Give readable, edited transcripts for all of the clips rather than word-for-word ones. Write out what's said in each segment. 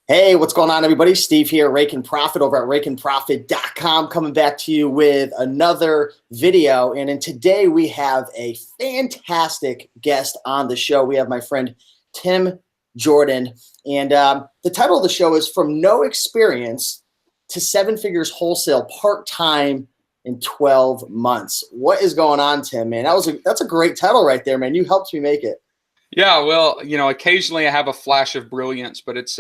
Hey, what's going on, everybody? Steve here, Rake and Profit over at rakeandprofit.com, coming back to you with another video. And today we have a fantastic guest on the show. We have my friend Tim Jordan. And the title of the show is From No Experience to Seven Figures Wholesale Part-Time in 12 Months. What is going on, Tim, man? That's a great title right there, man. You helped me make it. Yeah, well, occasionally I have a flash of brilliance, but it's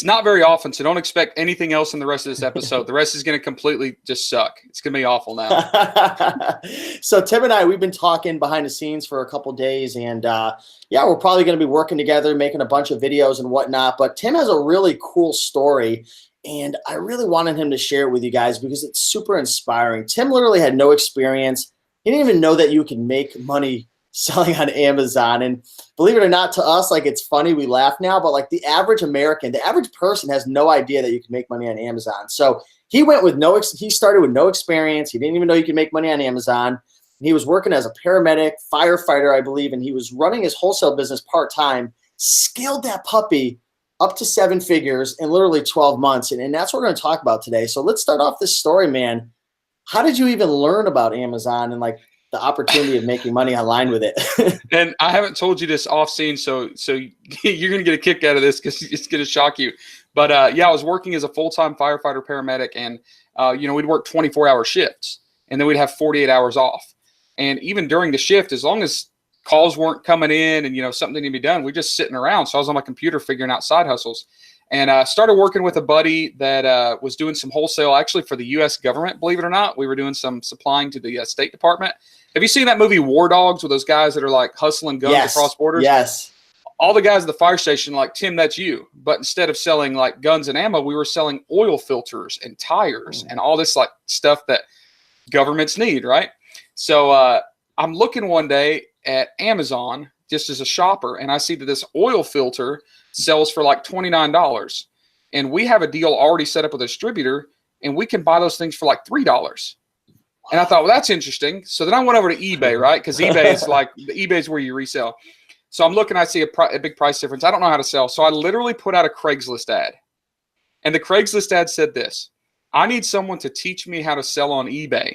not very often, so don't expect anything else in the rest of this episode. The rest is going to completely just suck. It's going to be awful now. So Tim and I, we've been talking behind the scenes for a couple days, and yeah, we're probably going to be working together, making a bunch of videos and whatnot. But Tim has a really cool story, and I really wanted him to share it with you guys because it's super inspiring. Tim literally had no experience. He didn't even know that you can make money selling on Amazon. And believe it or not, to us, like, it's funny, we laugh now, but like the average American, the average person has no idea that you can make money on Amazon. So he went with he started with no experience. He didn't even know you could make money on Amazon. He was working as a paramedic, firefighter, I believe, and he was running his wholesale business part-time, scaled that puppy up to seven figures in literally 12 months. And that's what we're going to talk about today. So let's start off this story, man. How did you even learn about Amazon and like the opportunity of making money online with it? And I haven't told you this off scene, so you're going to get a kick out of this because it's going to shock you. But yeah, I was working as a full-time firefighter paramedic, and we'd work 24-hour shifts, and then we'd have 48 hours off. And even during the shift, as long as calls weren't coming in and something needed to be done, we're just sitting around. So I was on my computer figuring out side hustles. And I started working with a buddy that was doing some wholesale actually for the U.S. government, believe it or not. We were doing some supplying to the State Department. Have you seen that movie War Dogs with those guys that are like hustling guns across borders? Yes. All the guys at the fire station like, Tim, that's you. But instead of selling like guns and ammo, we were selling oil filters and tires and all this like stuff that governments need, right? So I'm looking one day at Amazon just as a shopper, and I see that this oil filter sells for like $29. And we have a deal already set up with a distributor, and we can buy those things for like $3. And I thought, well, that's interesting. So then I went over to eBay, right? Because eBay is like, eBay is where you resell. So I'm looking, I see a big price difference. I don't know how to sell. So I literally put out a Craigslist ad. And the Craigslist ad said this: I need someone to teach me how to sell on eBay.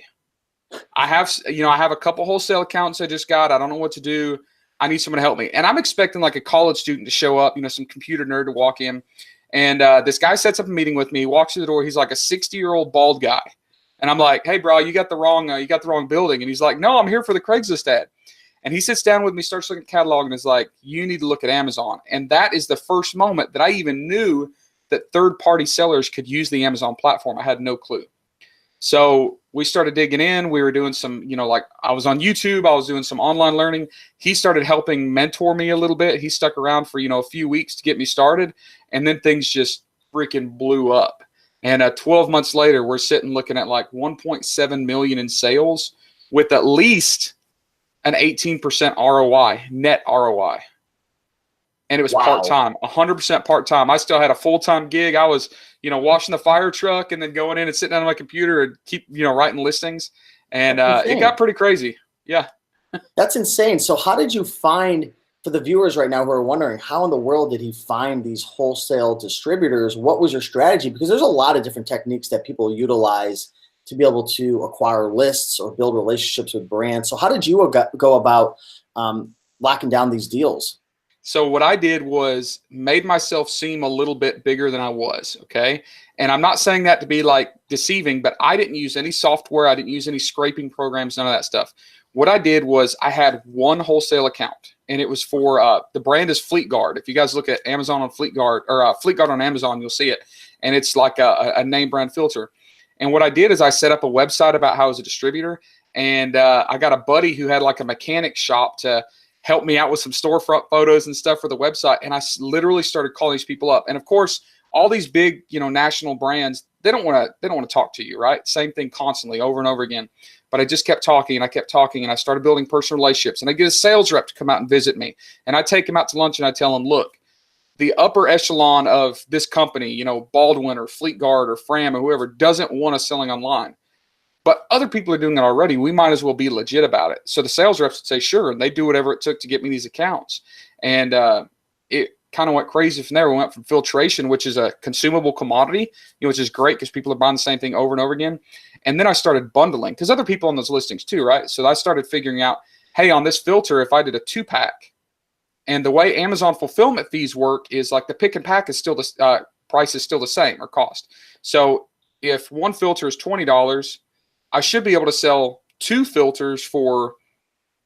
I have a couple wholesale accounts I just got. I don't know what to do. I need someone to help me. And I'm expecting like a college student to show up, some computer nerd to walk in. And this guy sets up a meeting with me, walks through the door. He's like a 60-year-old bald guy. And I'm like, hey, bro, you got the wrong building. And he's like, no, I'm here for the Craigslist ad. And he sits down with me, starts looking at the catalog, and is like, you need to look at Amazon. And that is the first moment that I even knew that third-party sellers could use the Amazon platform. I had no clue. So we started digging in. We were doing some, like I was on YouTube. I was doing some online learning. He started helping mentor me a little bit. He stuck around for, a few weeks to get me started. And then things just freaking blew up. And 12 months later, we're sitting looking at like 1.7 million in sales with at least an 18% ROI, net ROI. And it was part-time, 100% part-time. I still had a full-time gig. I was, washing the fire truck and then going in and sitting down on my computer and keep, writing listings. And it got pretty crazy. Yeah. That's insane. So how did you find, for the viewers right now who are wondering, how in the world did he find these wholesale distributors? What was your strategy? Because there's a lot of different techniques that people utilize to be able to acquire lists or build relationships with brands. So how did you go about locking down these deals? So what I did was made myself seem a little bit bigger than I was, okay? And I'm not saying that to be like deceiving, but I didn't use any software. I didn't use any scraping programs, none of that stuff. What I did was I had one wholesale account, and it was for the brand is Fleet Guard. If you guys look at Amazon on Fleet Guard, or Fleet Guard on Amazon, you'll see it. And it's like a name brand filter. And what I did is I set up a website about how I was a distributor, and I got a buddy who had like a mechanic shop to help me out with some storefront photos and stuff for the website. And I literally started calling these people up. And of course, all these big, national brands, they don't want to talk to you, right? Same thing constantly over and over again. But I just kept talking and I kept talking, and I started building personal relationships. And I get a sales rep to come out and visit me, and I take him out to lunch and I tell him, look, the upper echelon of this company, Baldwin or Fleet Guard or Fram or whoever, doesn't want us selling online. But other people are doing it already. We might as well be legit about it. So the sales reps would say, sure. And they do whatever it took to get me these accounts. And kind of went crazy from there. We went from filtration, which is a consumable commodity, which is great because people are buying the same thing over and over again. And then I started bundling because other people on those listings too, right? So I started figuring out, hey, on this filter, if I did a 2-pack, and the way Amazon fulfillment fees work is like the pick and pack is still the price is still the same or cost. So if one filter is $20, I should be able to sell 2 filters for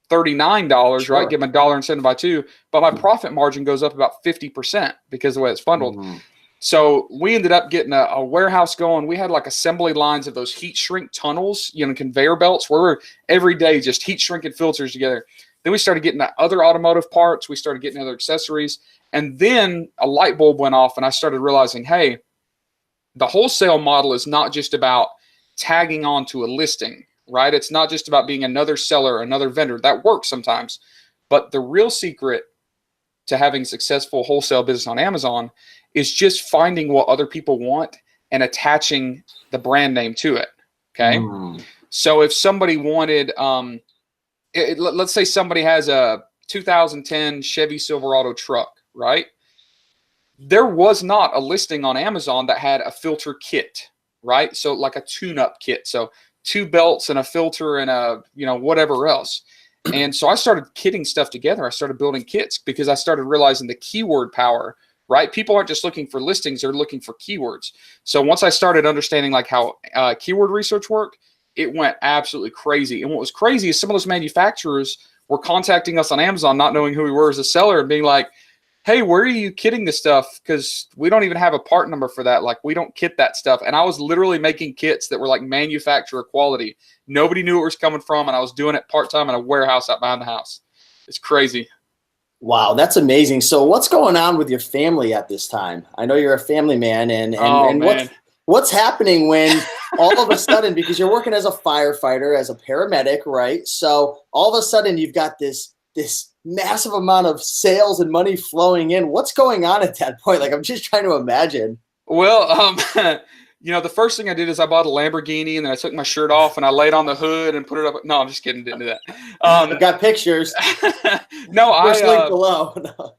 $39, Sure. right? Give them $1 incentive by 2, but my profit margin goes up about 50% because of the way it's bundled. Mm. So we ended up getting a warehouse going. We had like assembly lines of those heat shrink tunnels, conveyor belts where we're every day just heat shrinking filters together. Then we started getting other automotive parts. We started getting other accessories. And then a light bulb went off and I started realizing, hey, the wholesale model is not just about tagging on to a listing, right? It's not just about being another seller, another vendor. That works sometimes. But the real secret to having successful wholesale business on Amazon is just finding what other people want and attaching the brand name to it. Okay. So if somebody wanted, let's say somebody has a 2010 Chevy Silverado truck, right? There was not a listing on Amazon that had a filter kit, right? So like a tune-up kit. So 2 belts and a filter and a, whatever else. And so I started kitting stuff together. I started building kits because I started realizing the keyword power, right? People aren't just looking for listings, they're looking for keywords. So once I started understanding like how keyword research worked, it went absolutely crazy. And what was crazy is some of those manufacturers were contacting us on Amazon, not knowing who we were as a seller and being like, hey, where are you kitting this stuff? Because we don't even have a part number for that. Like, we don't kit that stuff. And I was literally making kits that were like manufacturer quality. Nobody knew where it was coming from. And I was doing it part-time in a warehouse out behind the house. It's crazy. Wow, that's amazing. So what's going on with your family at this time? I know you're a family man, and what's happening when all of a sudden, because you're working as a firefighter, as a paramedic, right? So all of a sudden you've got this massive amount of sales and money flowing in. What's going on at that point? Like, I'm just trying to imagine. Well, the first thing I did is I bought a Lamborghini and then I took my shirt off and I laid on the hood and put it up. No, I'm just kidding. Didn't do that. I've got pictures. No, link below. No.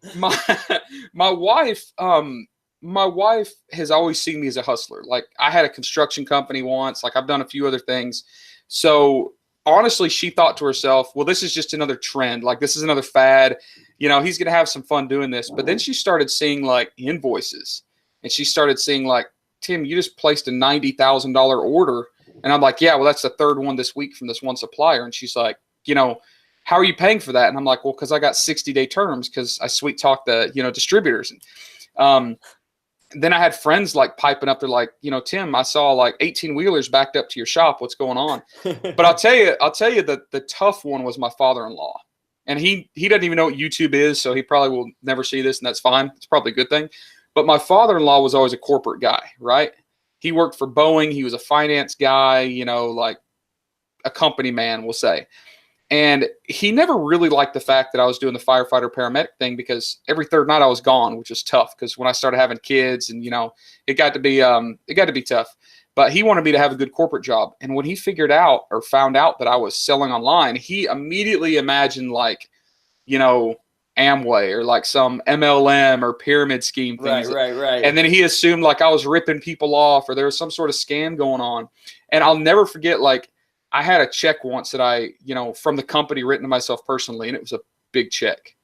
My wife has always seen me as a hustler. Like, I had a construction company once. Like, I've done a few other things. So honestly, she thought to herself, well, this is just another trend. Like, this is another fad. He's going to have some fun doing this. But then she started seeing like invoices and she started seeing like, Tim, you just placed a $90,000 order. And I'm like, yeah, well, that's the 3rd one this week from this one supplier. And she's like, how are you paying for that? And I'm like, well, because I got 60-day terms because I sweet talk the, distributors. And then I had friends like piping up. They're like, Tim, I saw like 18-wheelers backed up to your shop. What's going on? But I'll tell you that the tough one was my father-in-law. And he doesn't even know what YouTube is. So he probably will never see this, and that's fine. It's probably a good thing. But my father-in-law was always a corporate guy, right? He worked for Boeing. He was a finance guy, like a company man, we'll say. And he never really liked the fact that I was doing the firefighter paramedic thing because every 3rd night I was gone, which was tough because when I started having kids and, it got to be tough. But he wanted me to have a good corporate job. And when he found out that I was selling online, he immediately imagined like, Amway or like some MLM or pyramid scheme things. Right. And then he assumed like I was ripping people off or there was some sort of scam going on. And I'll never forget, like, I had a check once that I, from the company written to myself personally, and it was a big check.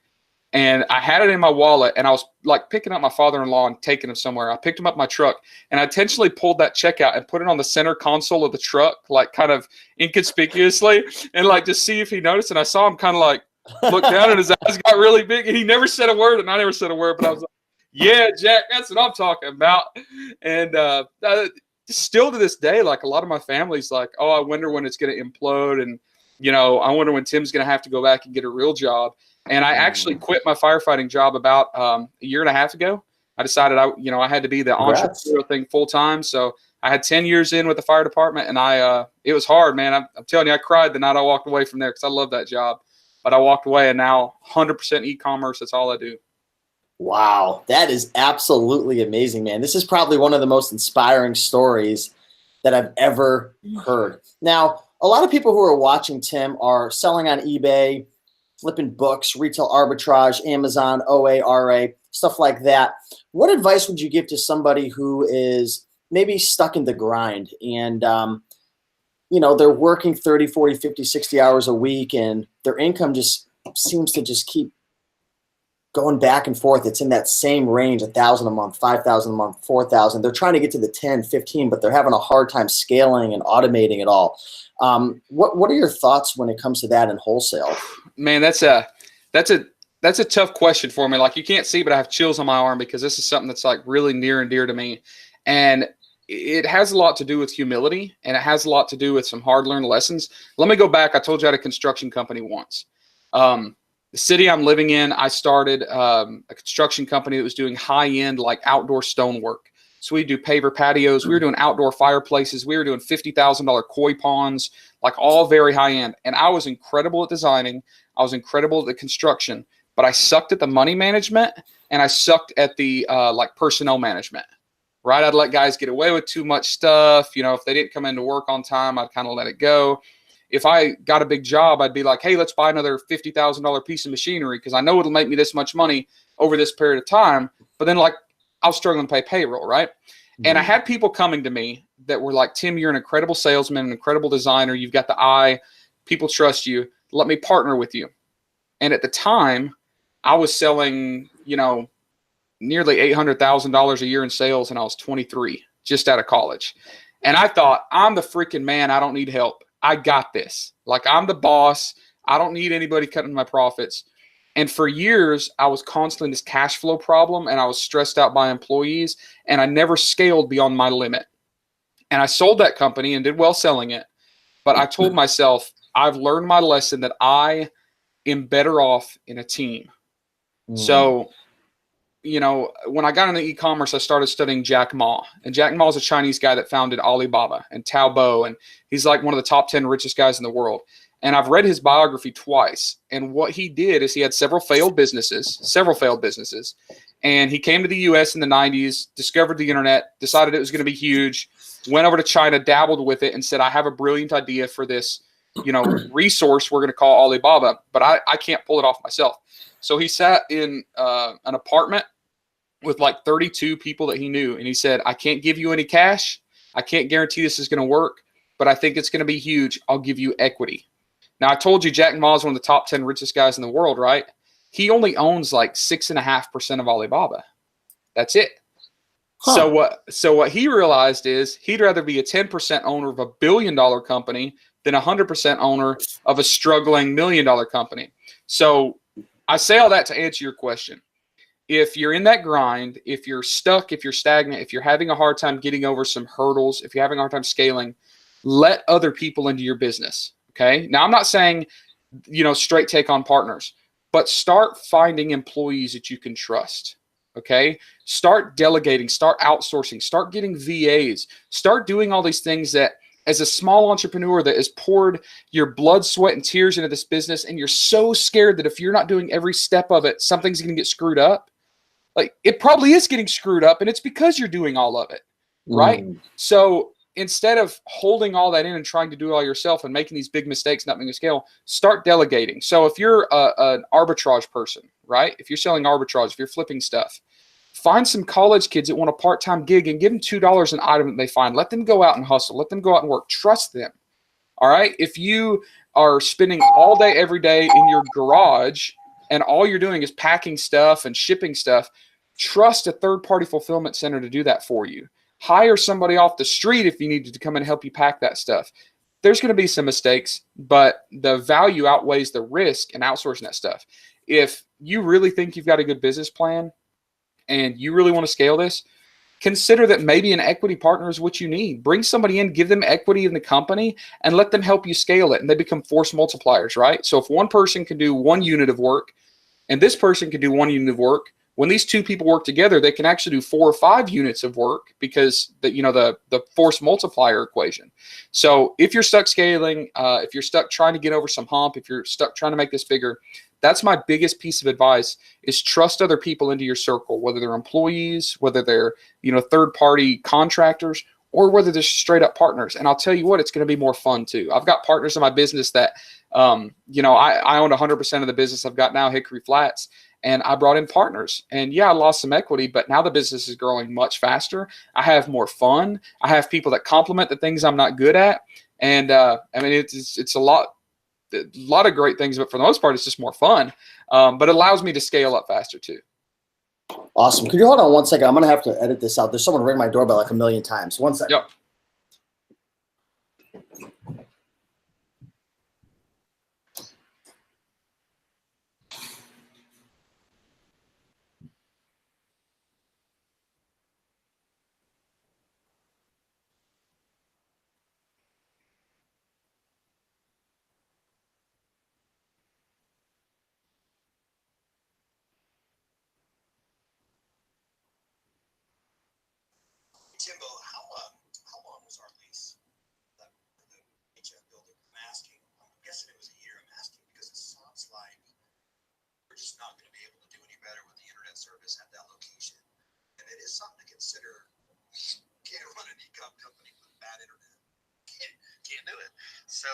And I had it in my wallet and I was like picking up my father-in-law and taking him somewhere. I picked him up my truck and I intentionally pulled that check out and put it on the center console of the truck, like kind of inconspicuously, and like just see if he noticed. And I saw him kind of like look down and his eyes got really big and he never said a word and I never said a word, but I was like, yeah, Jack, that's what I'm talking about. And still to this day, like a lot of my family's like, oh, I wonder when it's going to implode. And, I wonder when Tim's going to have to go back and get a real job. And I actually quit my firefighting job about a year and a half ago. I decided I had to be the entrepreneurial thing full time. So I had 10 years in with the fire department and it was hard, man. I'm telling you, I cried the night I walked away from there because I love that job. But I walked away and now 100% e-commerce. That's all I do. Wow. That is absolutely amazing, man. This is probably one of the most inspiring stories that I've ever heard. Now, a lot of people who are watching Tim are selling on eBay, flipping books, retail arbitrage, Amazon, OA, RA. stuff like that. What advice would you give to somebody who is maybe stuck in the grind and, they're working 30, 40, 50, 60 hours a week and their income just seems to just keep going back and forth. It's in that same range, 1,000 a month, 5,000 a month, 4,000. They're trying to get to the 10, 15, but they're having a hard time scaling and automating it all. What are your thoughts when it comes to that in wholesale? Man, that's a tough question for me. Like, you can't see, but I have chills on my arm because this is something that's like really near and dear to me. And it has a lot to do with humility, and it has a lot to do with some hard-learned lessons. Let me go back. I told you I had a construction company once. The city I'm living in, I started a construction company that was doing high-end, like, outdoor stonework. So we do paver patios. We were doing outdoor fireplaces. We were doing $50,000 koi ponds, like, all very high-end. And I was incredible at designing. I was incredible at the construction, but I sucked at the money management, and I sucked at the personnel management. Right? I'd let guys get away with too much stuff. If they didn't come into work on time, I'd kind of let it go. If I got a big job, I'd be like, hey, let's buy another $50,000 piece of machinery because I know it'll make me this much money over this period of time. But then, like, I was struggling to pay payroll, right? Mm-hmm. And I had people coming to me that were like, Tim, you're an incredible salesman, an incredible designer. You've got the eye. People trust you. Let me partner with you. And at the time, I was selling, nearly $800,000 a year in sales, and I was 23, just out of college. And I thought, I'm the freaking man. I don't need help. I got this. Like, I'm the boss. I don't need anybody cutting my profits. And for years, I was constantly in this cash flow problem, and I was stressed out by employees, and I never scaled beyond my limit. And I sold that company and did well selling it. But I told myself, I've learned my lesson that I am better off in a team. So, when I got into e-commerce, I started studying Jack Ma. And Jack Ma is a Chinese guy that founded Alibaba and Taobao. And he's like one of the top 10 richest guys in the world. And I've read his biography twice. And what he did is he had several failed businesses. And he came to the US in the 90s, discovered the internet, decided it was going to be huge, went over to China, dabbled with it, and said, I have a brilliant idea for this, resource we're going to call Alibaba, but I can't pull it off myself. So he sat in an apartment with like 32 people that he knew. And he said, I can't give you any cash. I can't guarantee this is going to work, but I think it's going to be huge. I'll give you equity. Now, I told you Jack Ma is one of the top 10 richest guys in the world, right? He only owns like 6.5% of Alibaba. That's it. Huh. So what he realized is he'd rather be a 10% owner of a $1 billion company than 100% owner of a struggling $1 million company. So I say all that to answer your question. If you're in that grind, if you're stuck, if you're stagnant, if you're having a hard time getting over some hurdles, if you're having a hard time scaling, let other people into your business. Okay. Now, I'm not saying, straight take on partners, but start finding employees that you can trust. Okay. Start delegating, start outsourcing, start getting VAs, start doing all these things that, as a small entrepreneur that has poured your blood, sweat, and tears into this business, and you're so scared that if you're not doing every step of it, something's going to get screwed up. Like, it probably is getting screwed up, and it's because you're doing all of it, right? So instead of holding all that in and trying to do it all yourself and making these big mistakes, not being a scale, start delegating. So if you're an arbitrage person, right? If you're selling arbitrage, if you're flipping stuff, find some college kids that want a part-time gig and give them $2 an item that they find. Let them go out and hustle. Let them go out and work. Trust them. All right? If you are spending all day, every day in your garage and all you're doing is packing stuff and shipping stuff, trust a third-party fulfillment center to do that for you. Hire somebody off the street if you need to come and help you pack that stuff. There's going to be some mistakes, but the value outweighs the risk in outsourcing that stuff. If you really think you've got a good business plan, and you really want to scale this, consider that maybe an equity partner is what you need. Bring somebody in, give them equity in the company, and let them help you scale it. And they become force multipliers, right? So if one person can do 1 unit of work and this person can do 1 unit of work, when these 2 people work together, they can actually do 4 or 5 units of work because the force multiplier equation. So if you're stuck scaling, if you're stuck trying to get over some hump, if you're stuck trying to make this bigger, that's my biggest piece of advice is trust other people into your circle, whether they're employees, whether they're, third-party contractors, or whether they're straight up partners. And I'll tell you what, it's going to be more fun too. I've got partners in my business that, I own 100% of the business I've got now, Hickory Flats. and I brought in partners. And yeah, I lost some equity, but now the business is growing much faster. I have more fun. I have people that complement the things I'm not good at. And I mean, it's a lot of great things, but for the most part, it's just more fun. But it allows me to scale up faster too. Awesome. Could you hold on one second? I'm going to have to edit this out. There's someone ring my doorbell like a million times. One second. Yep. Timbo, how long was our lease for the HF building? I'm asking. I'm guessing it was a year. I'm asking because it sounds like we're just not going to be able to do any better with the internet service at that location, and it is something to consider. Can't run an e-com company with bad internet. Can't do it. So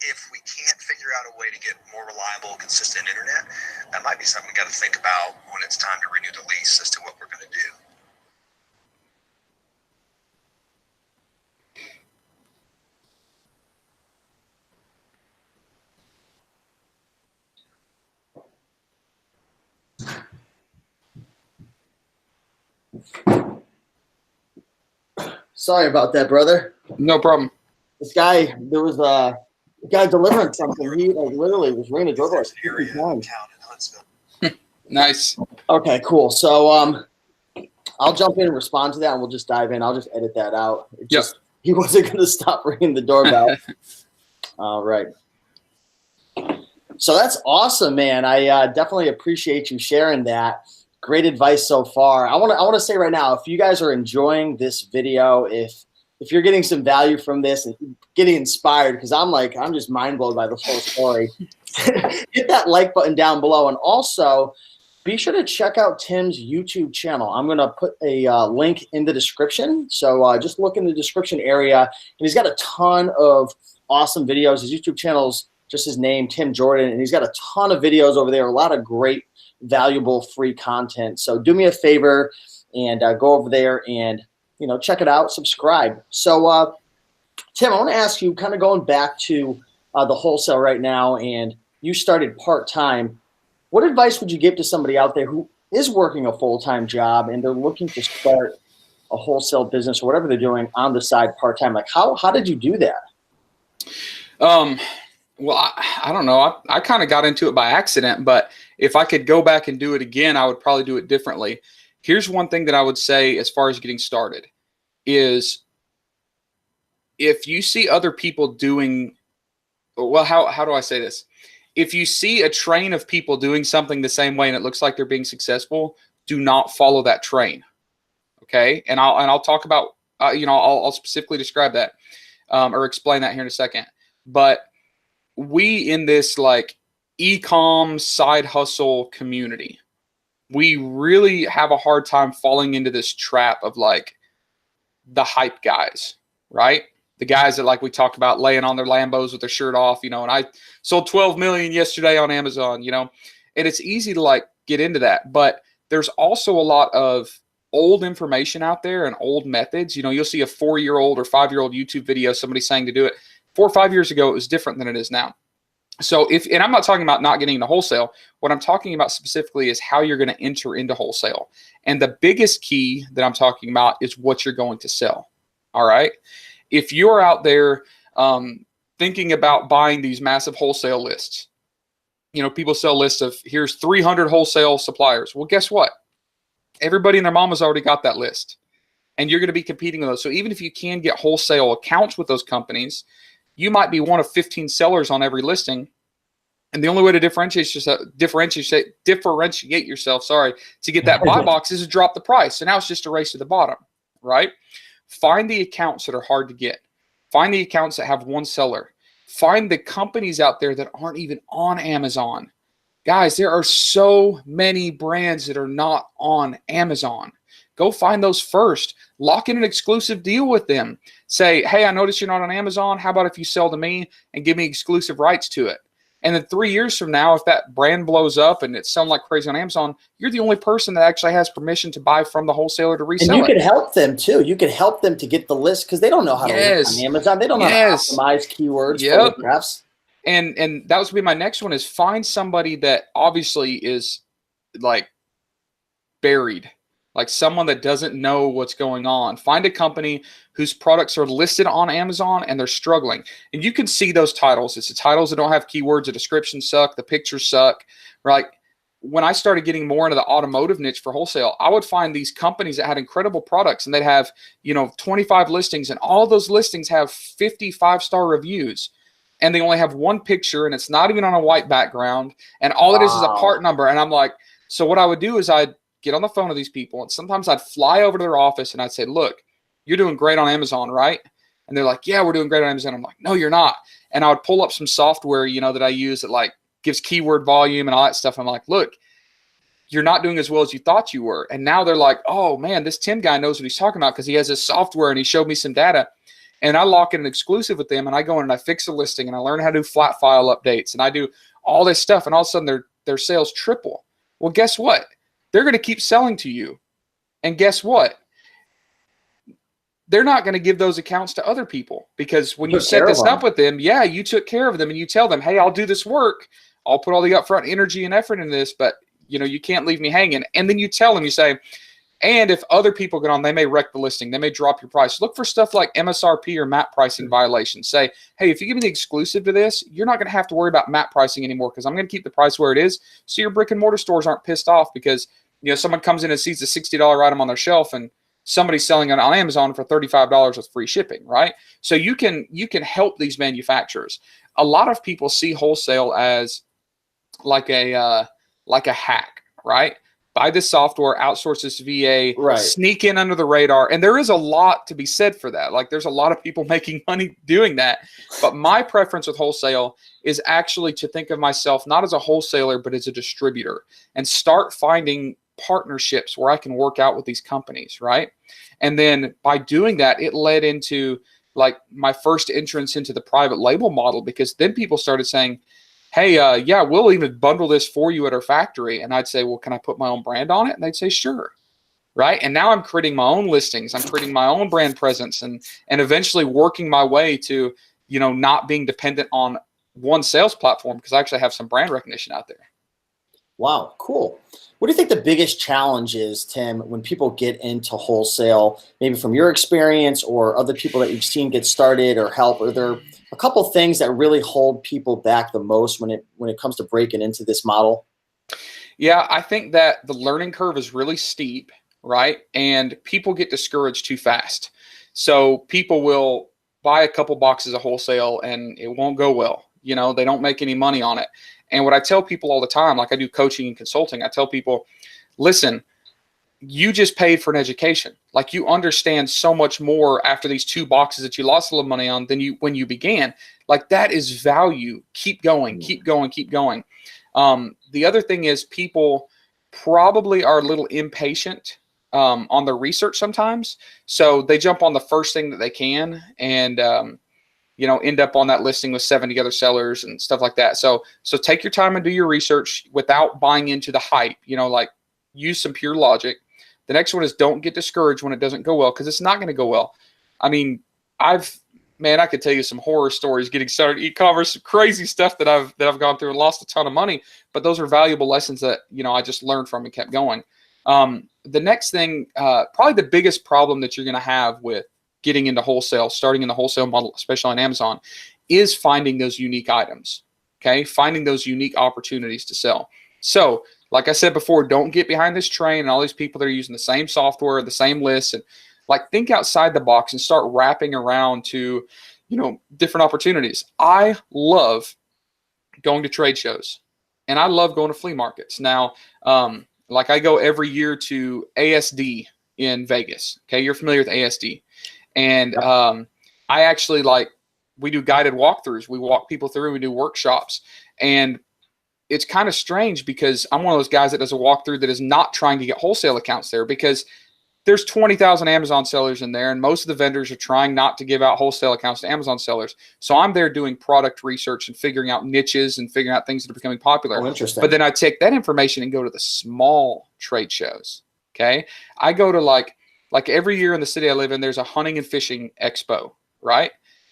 if we can't figure out a way to get more reliable, consistent internet, that might be something we got to think about when it's time to renew the lease as to what we're going to do. Sorry about that, brother. No problem. This guy, there was a guy delivering something. He like literally was ringing the doorbell like 50 times. Nice. Okay, cool. So I'll jump in and respond to that, and we'll just dive in. I'll just edit that out. He wasn't going to stop ringing the doorbell. All right. So that's awesome, man. I definitely appreciate you sharing that. Great advice so far. I want to say right now, if you guys are enjoying this video, if you're getting some value from this and getting inspired, because I'm just mind blown by this whole story, hit that like button down below, and also be sure to check out Tim's YouTube channel. I'm going to put a link in the description. So just look in the description area, and he's got a ton of awesome videos. His YouTube channel's just his name, Tim Jordan, and he's got a ton of videos over there, a lot of great, valuable, free content. So do me a favor and go over there and, check it out, subscribe. So, Tim, I want to ask you, kind of going back to the wholesale right now, and you started part-time. What advice would you give to somebody out there who is working a full-time job and they're looking to start a wholesale business or whatever they're doing on the side part-time? Like, how did you do that? Well, I don't know. I kind of got into it by accident, but if I could go back and do it again, I would probably do it differently. Here's one thing that I would say as far as getting started is if you see other people doing, well, how do I say this? If you see a train of people doing something the same way and it looks like they're being successful, do not follow that train. Okay. And I'll talk about, I'll specifically describe that or explain that here in a second. But we in this like e-com side hustle community, we really have a hard time falling into this trap of like the hype guys, right? The guys that like we talked about laying on their Lambos with their shirt off, and I sold 12 million yesterday on Amazon, and it's easy to like get into that. But there's also a lot of old information out there and old methods. You'll see a 4-year-old or 5-year-old YouTube video, somebody saying to do it. 4 or 5 years ago, it was different than it is now. So and I'm not talking about not getting into wholesale. What I'm talking about specifically is how you're going to enter into wholesale. And the biggest key that I'm talking about is what you're going to sell. All right. If you're out there thinking about buying these massive wholesale lists, people sell lists of here's 300 wholesale suppliers. Well, guess what? Everybody and their mama's already got that list. And you're going to be competing with those. So even if you can get wholesale accounts with those companies, you might be one of 15 sellers on every listing. And the only way to differentiate yourself, to get that buy box is to drop the price. So now it's just a race to the bottom, right? Find the accounts that are hard to get. Find the accounts that have one seller. Find the companies out there that aren't even on Amazon. Guys, there are so many brands that are not on Amazon. Go find those first. Lock in an exclusive deal with them. Say, hey, I noticed you're not on Amazon. How about if you sell to me and give me exclusive rights to it? And then 3 years from now, if that brand blows up and it's selling like crazy on Amazon, you're the only person that actually has permission to buy from the wholesaler to resell And you it. could help them too. You could help them to get the list because they don't know how to list on Yes. Amazon. They don't know how to Yes. optimize keywords, Yep. photographs. And that was be my next one, is find somebody that obviously is like buried, like someone that doesn't know what's going on. Find a company whose products are listed on Amazon and they're struggling. And you can see those titles. It's the titles that don't have keywords, the descriptions suck, the pictures suck, right? When I started getting more into the automotive niche for wholesale, I would find these companies that had incredible products and they'd have, 25 listings, and all those listings have 50 5-star reviews. And they only have one picture and it's not even on a white background. And all it is a part number. And I'm like, so what I would do is I'd get on the phone with these people, and sometimes I'd fly over to their office and I'd say, look, you're doing great on Amazon, right? And they're like, yeah, we're doing great on Amazon. I'm like, no, you're not. And I would pull up some software, that I use that like gives keyword volume and all that stuff. I'm like, look, you're not doing as well as you thought you were. And now they're like, oh man, this Tim guy knows what he's talking about because he has this software and he showed me some data. And I lock in an exclusive with them, and I go in and I fix a listing, and I learn how to do flat file updates, and I do all this stuff, and all of a sudden their sales triple. Well, guess what? They're going to keep selling to you. And guess what? They're not going to give those accounts to other people, because when you set this up with them, yeah, you took care of them, and you tell them, hey, I'll do this work. I'll put all the upfront energy and effort in this, but you can't leave me hanging. And then you tell them, you say, and if other people get on, they may wreck the listing. They may drop your price. Look for stuff like MSRP or MAP pricing violations. Say, hey, if you give me the exclusive to this, you're not going to have to worry about MAP pricing anymore, because I'm going to keep the price where it is, so your brick and mortar stores aren't pissed off because someone comes in and sees a $60 item on their shelf and somebody's selling it on Amazon for $35 with free shipping, right? So you can help these manufacturers. A lot of people see wholesale as like a hack, right? Buy this software, outsource this VA, right, sneak in under the radar. And there is a lot to be said for that. Like, there's a lot of people making money doing that. But my preference with wholesale is actually to think of myself not as a wholesaler, but as a distributor, and start finding partnerships where I can work out with these companies, right? And then by doing that, it led into like my first entrance into the private label model, because then people started saying, hey, yeah, we'll even bundle this for you at our factory. And I'd say, well, can I put my own brand on it? And they'd say, sure. Right. And now I'm creating my own listings. I'm creating my own brand presence, and eventually working my way to, not being dependent on one sales platform, because I actually have some brand recognition out there. Wow, cool. What do you think the biggest challenge is, Tim, when people get into wholesale, maybe from your experience or other people that you've seen get started or help? Are there a couple things that really hold people back the most when it comes to breaking into this model? Yeah, I think that the learning curve is really steep, right? And people get discouraged too fast. So people will buy a couple boxes of wholesale and it won't go well. They don't make any money on it. And what I tell people all the time, like I do coaching and consulting, I tell people, listen, you just paid for an education. Like, you understand so much more after these 2 boxes that you lost a little money on than when you began. Like, that is value. Keep going, keep going, keep going. The other thing is, people probably are a little impatient on their research sometimes. So they jump on the first thing that they can and, end up on that listing with 70 other sellers and stuff like that. So take your time and do your research without buying into the hype, like use some pure logic. The next one is, don't get discouraged when it doesn't go well, because it's not going to go well. I mean, I could tell you some horror stories getting started e-commerce, crazy stuff that I've gone through and lost a ton of money, but those are valuable lessons that, I just learned from and kept going. The next thing, probably the biggest problem that you're going to have with getting into wholesale, starting in the wholesale model, especially on Amazon, is finding those unique items. Okay. Finding those unique opportunities to sell. So like I said before, don't get behind this train and all these people that are using the same software, the same lists, and like think outside the box and start wrapping around to, different opportunities. I love going to trade shows and I love going to flea markets. Now, like I go every year to ASD in Vegas. Okay. You're familiar with ASD. And I actually we do guided walkthroughs. We walk people through, we do workshops. And it's kind of strange because I'm one of those guys that does a walkthrough that is not trying to get wholesale accounts there, because there's 20,000 Amazon sellers in there, and most of the vendors are trying not to give out wholesale accounts to Amazon sellers. So I'm there doing product research and figuring out niches and figuring out things that are becoming popular. Oh, interesting. But then I take that information and go to the small trade shows. Okay. I go to like every year in the city I live in, there's a hunting and fishing expo, right?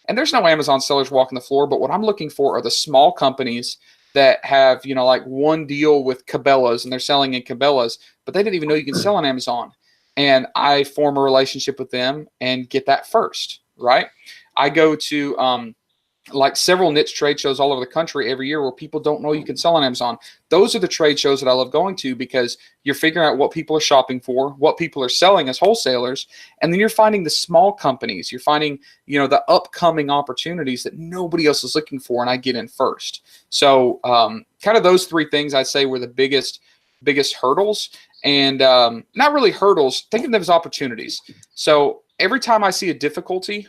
And there's no Amazon sellers walking the floor, but what I'm looking for are the small companies that have, you know, like one deal with Cabela's and they're selling in Cabela's, but they didn't even know you can sell on Amazon. And I form a relationship with them and get that first, right? I go to like several niche trade shows all over the country every year where people don't know you can sell on Amazon. Those are the trade shows that I love going to because you're figuring out what people are shopping for, what people are selling as wholesalers, and then you're finding the small companies. You're finding, you know, the upcoming opportunities that nobody else is looking for, and I get in first. So kind of those three things I'd say were the biggest hurdles, and not really hurdles. Think of them as opportunities. So every time I see a difficulty,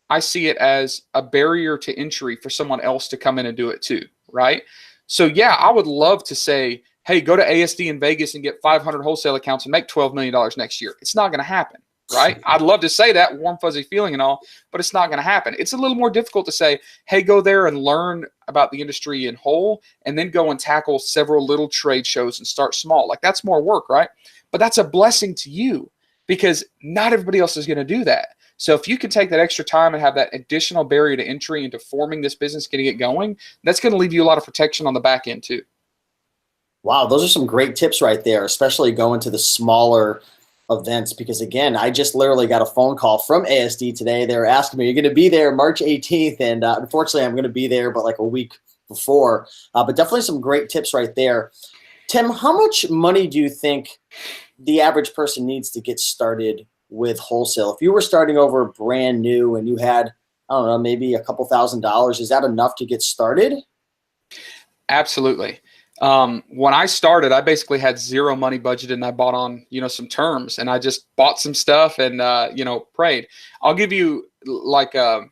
I see it as a barrier to entry for someone else to come in and do it too, right? So yeah, I would love to say, hey, go to ASD in Vegas and get 500 wholesale accounts and make $12 million next year. It's not going to happen, right? I'd love to say that, warm, fuzzy feeling and all, but it's not going to happen. It's a little more difficult to say, hey, go there and learn about the industry in whole, and then go and tackle several little trade shows and start small. Like, that's more work, right? But that's a blessing to you because not everybody else is going to do that. So if you can take that extra time and have that additional barrier to entry into forming this business, getting it going, that's going to leave you a lot of protection on the back end too. Wow, those are some great tips right there, especially going to the smaller events, because again, I just literally got a phone call from ASD today. They were asking me, you're going to be there March 18th. And unfortunately, I'm going to be there, but like a week before. But definitely some great tips right there. Tim, how much money do you think the average person needs to get started with wholesale? If you were starting over brand new and you had, I don't know, maybe a couple $1,000s, is that enough to get started? Absolutely. When I started, I basically had zero money budgeted, and I bought on, you know, some terms, and I just bought some stuff and, you know, prayed. I'll give you like a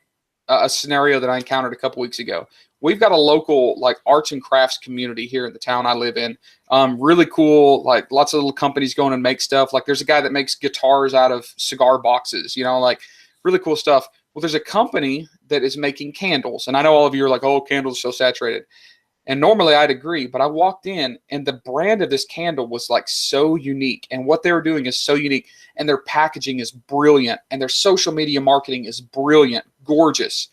scenario that I encountered a couple weeks ago. We've got a local like arts and crafts community here in the town I live in. Really cool, like lots of little companies going and make stuff. Like there's a guy that makes guitars out of cigar boxes, you know, like really cool stuff. Well, there's a company that is making candles. And I know all of you are like, oh, candles are so saturated. And normally I'd agree, but I walked in and the brand of this candle was like so unique. And what they were doing is so unique. And their packaging is brilliant. And their social media marketing is brilliant, gorgeous.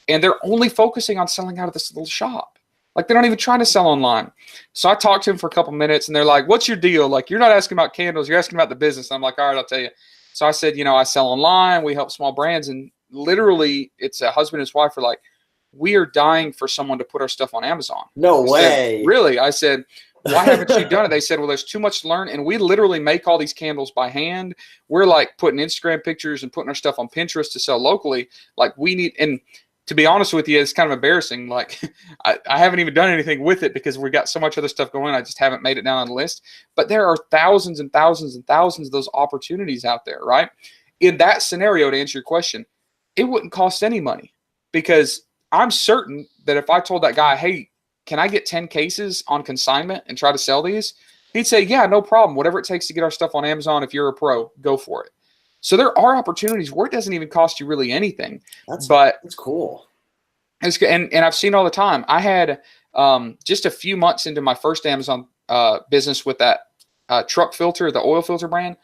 And they're only focusing on selling out of this little shop. Like they're not even trying to sell online. So I talked to them for a couple minutes and they're like, what's your deal? Like, you're not asking about candles, you're asking about the business. I'm like, all right, I'll tell you. So I said, you know, I sell online, we help small brands. And literally it's a husband and his wife are like, we are dying for someone to put our stuff on Amazon. No way. Really? I said, why haven't you done it? They said, well, there's too much to learn. And we literally make all these candles by hand. We're like putting Instagram pictures and putting our stuff on Pinterest to sell locally. Like we need, and to be honest with you, it's kind of embarrassing. Like I haven't even done anything with it because we've got so much other stuff going on. I just haven't made it down on the list. But there are thousands and thousands and thousands of those opportunities out there, right? In that scenario, to answer your question, it wouldn't cost any money because I'm certain that if I told that guy, hey, can I get 10 cases on consignment and try to sell these? He'd say, yeah, no problem. Whatever it takes to get our stuff on Amazon, if you're a pro, go for it. So there are opportunities where it doesn't even cost you really anything. That's cool. It's, and I've seen all the time. I had just a few months into my first Amazon business with that truck filter, the oil filter brand.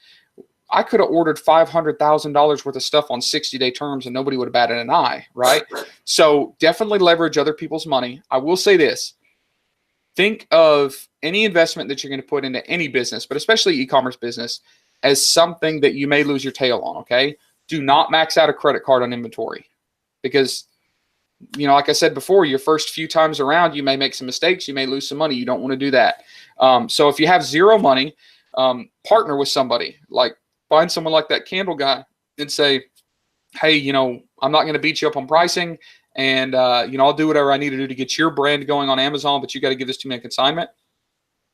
I could have ordered $500,000 worth of stuff on 60-day terms and nobody would have batted an eye, right? So definitely leverage other people's money. I will say this. Think of any investment that you're going to put into any business, but especially e-commerce business, as something that you may lose your tail on, okay? Do not max out a credit card on inventory because, you know, like I said before, your first few times around, you may make some mistakes. You may lose some money. You don't want to do that. So if you have zero money, partner with somebody. Like find someone like that candle guy and say, hey, you know, I'm not going to beat you up on pricing and, you know, I'll do whatever I need to do to get your brand going on Amazon, but you got to give this to me on consignment.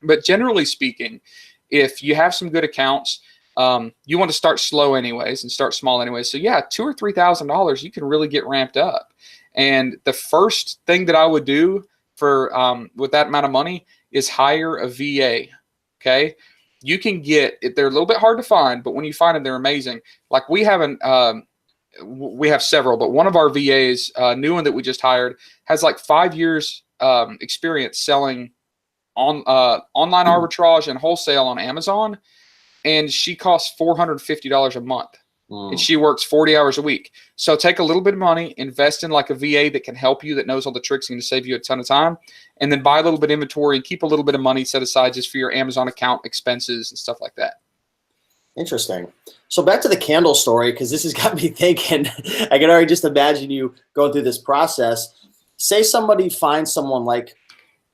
But generally speaking, if you have some good accounts, you want to start slow anyways and start small anyways. So yeah, $2,000 or $3,000, you can really get ramped up. And the first thing that I would do for with that amount of money is hire a VA. Okay. you can get, they're a little bit hard to find, but when you find them, they're amazing. Like we have we have several, but one of our VAs, new one that we just hired, has like 5 years experience selling on online arbitrage and wholesale on Amazon, and she costs $450 a month. And she works 40 hours a week. So take a little bit of money, invest in like a VA that can help you, that knows all the tricks and can save you a ton of time, and then buy a little bit of inventory and keep a little bit of money set aside just for your Amazon account expenses and stuff like that. Interesting. So back to the candle story, because this has got me thinking. I can already just imagine you going through this process. Say somebody finds someone like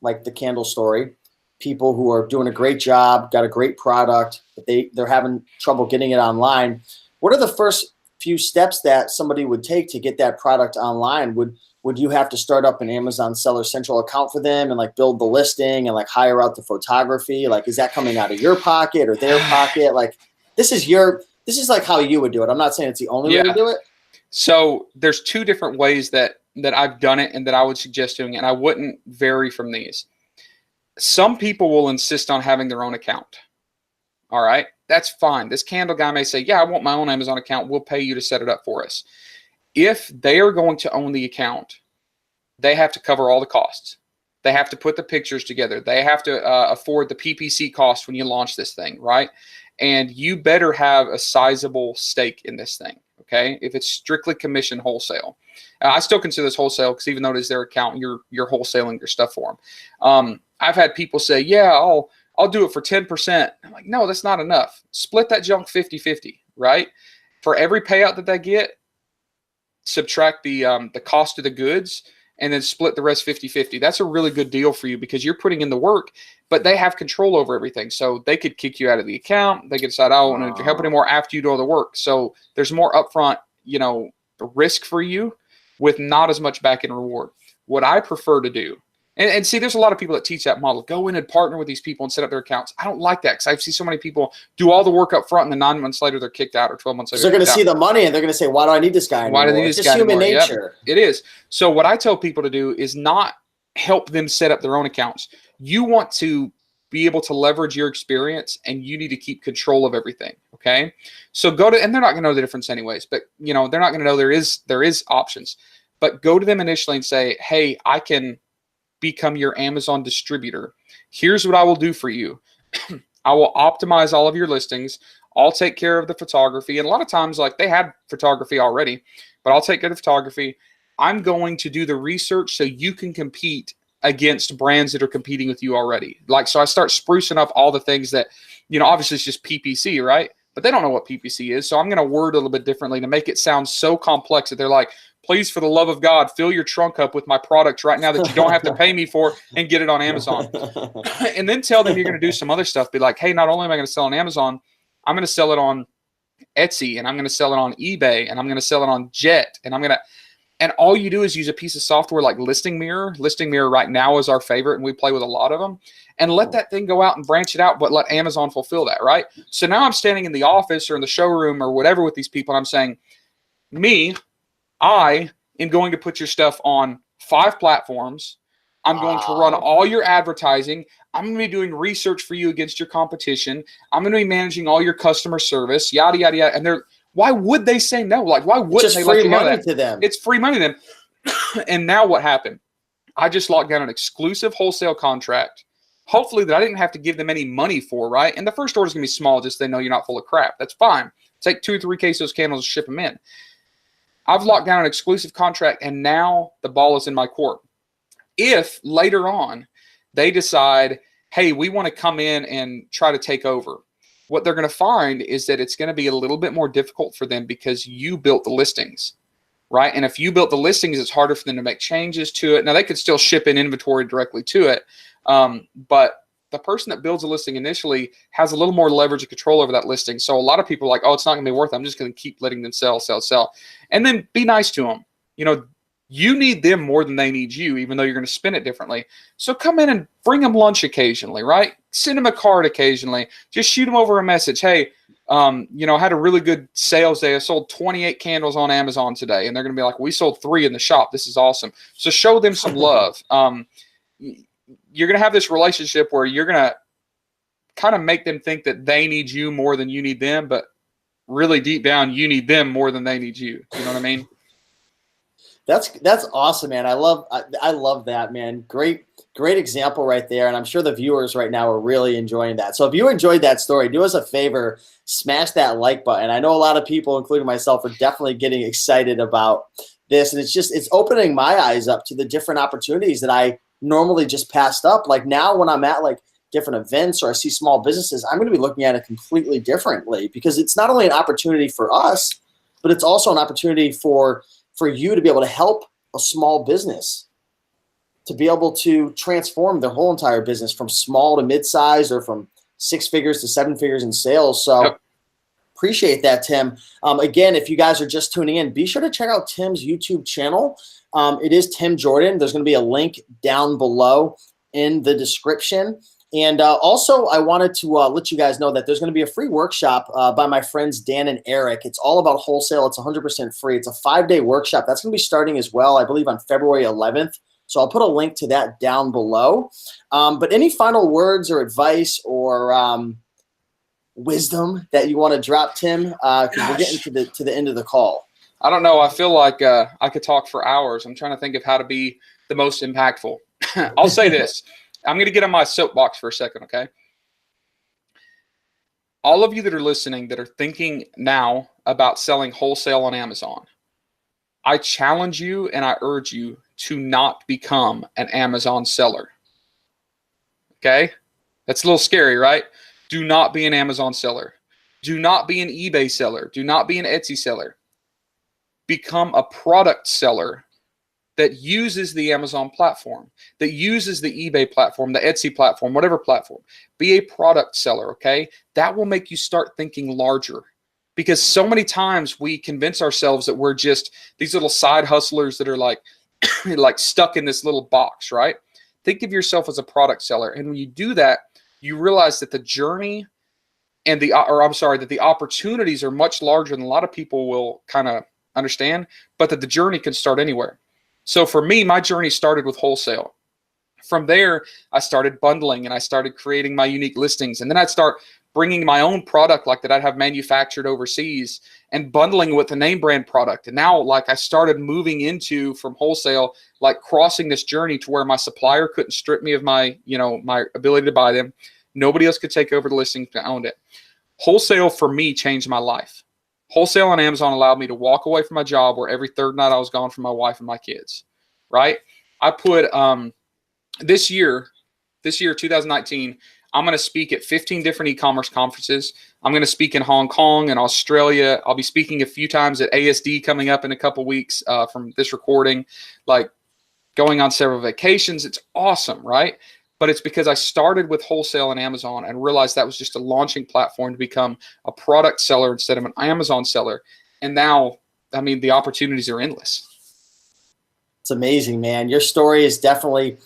the candle story, people who are doing a great job, got a great product, but they're having trouble getting it online. What are the first few steps that somebody would take to get that product online? Would you have to start up an Amazon Seller Central account for them and like build the listing and like hire out the photography? Like, is that coming out of your pocket or their pocket? Like, this is like how you would do it. I'm not saying it's the only way to do it. So there's two different ways that I've done it and that I would suggest doing it, and I wouldn't vary from these. Some people will insist on having their own account. All right, that's fine. This candle guy may say, yeah, I want my own Amazon account. We'll pay you to set it up for us. If they are going to own the account, they have to cover all the costs. They have to put the pictures together. They have to afford the PPC cost when you launch this thing, right? And you better have a sizable stake in this thing, okay? If it's strictly commission wholesale. I still consider this wholesale because even though it is their account, you're wholesaling your stuff for them. I've had people say, yeah, I'll do it for 10%. I'm like, no, that's not enough. Split that junk 50-50, right? For every payout that they get, subtract the cost of the goods and then split the rest 50-50. That's a really good deal for you because you're putting in the work, but they have control over everything. So they could kick you out of the account. They could decide, I don't want to help anymore after you do all the work. So there's more upfront, risk for you with not as much back-end reward. What I prefer to do, and see, there's a lot of people that teach that model. Go in and partner with these people and set up their accounts. I don't like that because I see so many people do all the work up front and then 9 months later they're kicked out or 12 months later. They're going to see the money and they're going to say, why do I need this guy anymore? Why do they need this guy anymore? It's just human nature. Yep, it is. So what I tell people to do is not help them set up their own accounts. You want to be able to leverage your experience and you need to keep control of everything. Okay. So and they're not going to know the difference anyways, but they're not going to know there is options, but go to them initially and say, hey, I can become your Amazon distributor. Here's what I will do for you. I will optimize all of your listings. I'll take care of the photography. And a lot of times, like, they had photography already, but I'll take care of the photography. I'm going to do the research so you can compete against brands that are competing with you already. Like, so I start sprucing up all the things that, obviously it's just PPC, right? But they don't know what PPC is. So I'm going to word it a little bit differently to make it sound so complex that they're like, please, for the love of God, fill your trunk up with my products right now that you don't have to pay me for and get it on Amazon. And then tell them you're going to do some other stuff. Be like, hey, not only am I going to sell on Amazon, I'm going to sell it on Etsy, and I'm going to sell it on eBay, and I'm going to sell it on Jet, and all you do is use a piece of software like Listing Mirror. Listing Mirror right now is our favorite, and we play with a lot of them. And let that thing go out and branch it out, but let Amazon fulfill that, right? So now I'm standing in the office or in the showroom or whatever with these people, and I'm saying, I am going to put your stuff on 5 platforms. I'm going to run all your advertising. I'm going to be doing research for you against your competition. I'm going to be managing all your customer service, yada, yada, yada. And why would they say no? Like, why wouldn't they let you know that? To them. It's free money to them. And now what happened? I just locked down an exclusive wholesale contract, hopefully that I didn't have to give them any money for, right? And the first order is going to be small, just so they know you're not full of crap. That's fine. Take 2 or 3 cases of those candles and ship them in. I've locked down an exclusive contract, and now the ball is in my court. If later on they decide, hey, we want to come in and try to take over, what they're going to find is that it's going to be a little bit more difficult for them because you built the listings, right? And if you built the listings, it's harder for them to make changes to it. Now, they could still ship in inventory directly to it, but the person that builds a listing initially has a little more leverage and control over that listing. So a lot of people are like, oh, it's not going to be worth it. I'm just going to keep letting them sell. And then be nice to them. You need them more than they need you, even though you're going to spin it differently. So come in and bring them lunch occasionally, right? Send them a card occasionally. Just shoot them over a message. Hey, I had a really good sales day. I sold 28 candles on Amazon today. And they're going to be like, we sold 3 in the shop. This is awesome. So show them some love. You're going to have this relationship where you're going to kind of make them think that they need you more than you need them, but really deep down, you need them more than they need you. You know what I mean? That's awesome, man. I love that, man. Great example right there. And I'm sure the viewers right now are really enjoying that. So if you enjoyed that story, do us a favor, smash that like button. I know a lot of people, including myself, are definitely getting excited about this. And it's opening my eyes up to the different opportunities that I normally just passed up. Like now when I'm at like different events or I see small businesses, I'm going to be looking at it completely differently, because it's not only an opportunity for us, but it's also an opportunity for you to be able to help a small business to be able to transform their whole entire business from small to mid-size, or from 6 figures to 7 figures in sales. So Yep. Appreciate that, Tim. Again, if you guys are just tuning in, be sure to check out Tim's YouTube channel. It is Tim Jordan. There's going to be a link down below in the description. And also, I wanted to let you guys know that there's going to be a free workshop by my friends Dan and Eric. It's all about wholesale. It's 100% free. It's a 5-day workshop. That's going to be starting as well, I believe, on February 11th. So I'll put a link to that down below. But any final words or advice or wisdom that you want to drop, Tim? Because we're getting to the end of the call. I don't know. I feel like I could talk for hours. I'm trying to think of how to be the most impactful. I'll say this. I'm going to get on my soapbox for a second, okay? All of you that are listening that are thinking now about selling wholesale on Amazon, I challenge you and I urge you to not become an Amazon seller. Okay? That's a little scary, right? Do not be an Amazon seller. Do not be an eBay seller. Do not be an Etsy seller. Become a product seller that uses the Amazon platform, that uses the eBay platform, the Etsy platform, whatever platform. Be a product seller, okay? That will make you start thinking larger, because so many times we convince ourselves that we're just these little side hustlers that are like, like stuck in this little box, right? Think of yourself as a product seller. And when you do that, you realize that the journey and that the opportunities are much larger than a lot of people will kind of understand, but that the journey can start anywhere. So for me, my journey started with wholesale. From there, I started bundling and I started creating my unique listings. And then I'd start bringing my own product like that I'd have manufactured overseas and bundling with a name brand product. And now like I started moving into from wholesale, like crossing this journey to where my supplier couldn't strip me of my, my ability to buy them. Nobody else could take over the listing. I owned it. Wholesale for me changed my life. Wholesale on Amazon allowed me to walk away from my job where every third night I was gone from my wife and my kids, right? I put this year, 2019, I'm going to speak at 15 different e-commerce conferences. I'm going to speak in Hong Kong and Australia. I'll be speaking a few times at ASD coming up in a couple weeks from this recording, like going on several vacations. It's awesome, right? But it's because I started with wholesale on Amazon and realized that was just a launching platform to become a product seller instead of an Amazon seller. And now, I mean, the opportunities are endless. It's amazing, man. Your story has definitely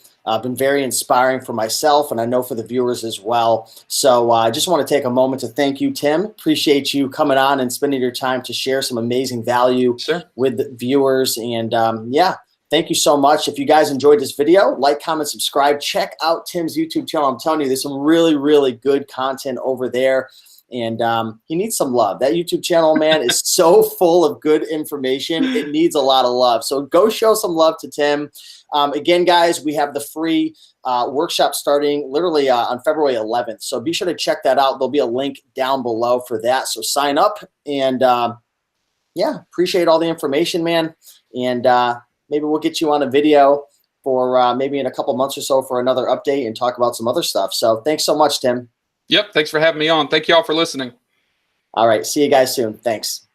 been very inspiring for myself, and I know for the viewers as well. So I just want to take a moment to thank you, Tim. Appreciate you coming on and spending your time to share some amazing value with the viewers. And yeah. Thank you so much. If you guys enjoyed this video, like, comment, subscribe. Check out Tim's YouTube channel. I'm telling you, there's some really, really good content over there. And he needs some love. That YouTube channel, man, is so full of good information. It needs a lot of love. So go show some love to Tim. Again, guys, we have the free workshop starting literally on February 11th. So be sure to check that out. There'll be a link down below for that. So sign up. And yeah, appreciate all the information, man. And maybe we'll get you on a video for maybe in a couple months or so for another update and talk about some other stuff. So thanks so much, Tim. Yep. Thanks for having me on. Thank you all for listening. All right. See you guys soon. Thanks.